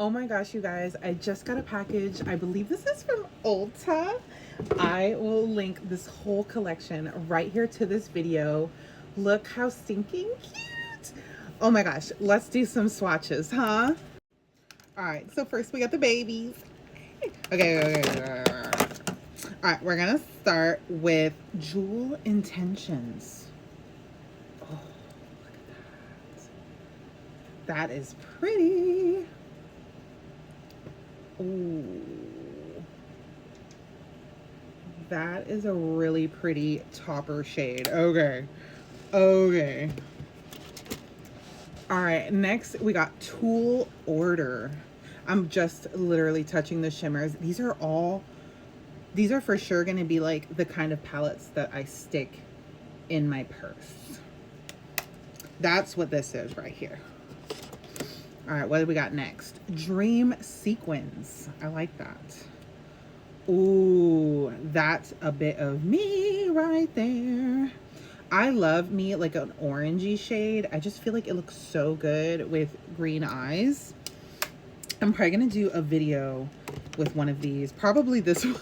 Oh my gosh, you guys, I just got a package. I believe this is from Ulta. I will link this whole collection right here to this video. Look how stinking cute. Oh my gosh, let's do some swatches, huh? All right, so first we got the babies. Okay. All right, we're gonna start with Jewel Intentions. Oh, look at that. That is pretty. Ooh, that is a really pretty topper shade. Okay. All right, next we got Tool Order. I'm just literally touching the shimmers. These are for sure going to be like the kind of palettes that I stick in my purse. That's what this is right here. All right, what do we got next? Dream Sequins. I like that. Ooh, that's a bit of me right there. I love me like an orangey shade. I just feel like it looks so good with green eyes. I'm probably gonna do a video with one of these, probably this one.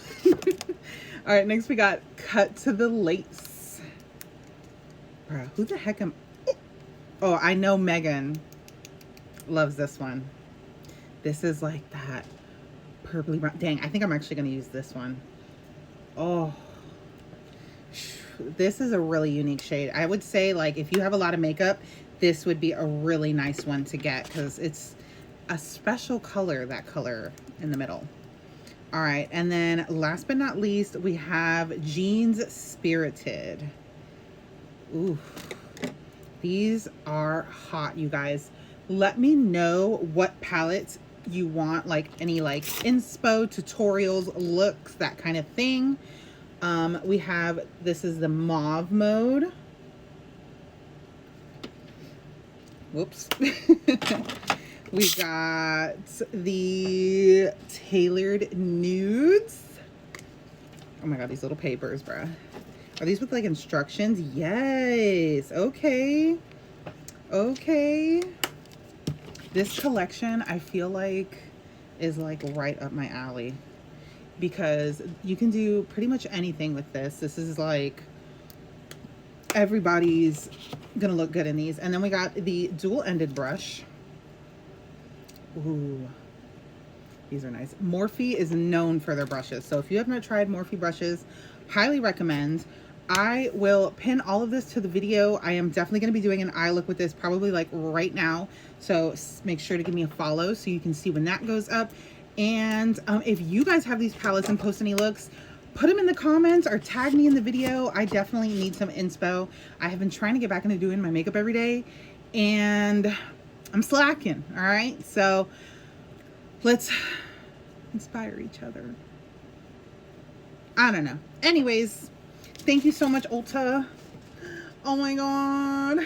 All right, next we got Cut to the Lace. Bruh, who the heck am... Oh, I know Megan loves this one. This is like that purpley brown. Dang, I think I'm actually gonna use this one. Oh, this is a really unique shade. I would say, like, if you have a lot of makeup, this would be a really nice one to get because it's a special color, that color in the middle. All right, and then last but not least, we have Jeans Spirited. Ooh, these are hot, you guys. Let me know what palettes you want, like any like inspo, tutorials, looks, that kind of thing. We have, this is the mauve mode. Whoops. We got the Tailored Nudes. Oh my God, these little papers, bruh. Are these with like instructions? Yes. Okay. This collection, I feel like, is like right up my alley because you can do pretty much anything with this. This is like, everybody's gonna look good in these. And then we got the dual-ended brush. Ooh, these are nice. Morphe is known for their brushes. So if you have not tried Morphe brushes, highly recommend. I will pin all of this to the video. I am definitely going to be doing an eye look with this probably like right now. So make sure to give me a follow so you can see when that goes up. And if you guys have these palettes and post any looks, put them in the comments or tag me in the video. I definitely need some inspo. I have been trying to get back into doing my makeup every day and I'm slacking. All right. So let's inspire each other. I don't know. Anyways, thank you so much, Ulta. Oh my God.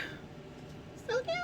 So cute.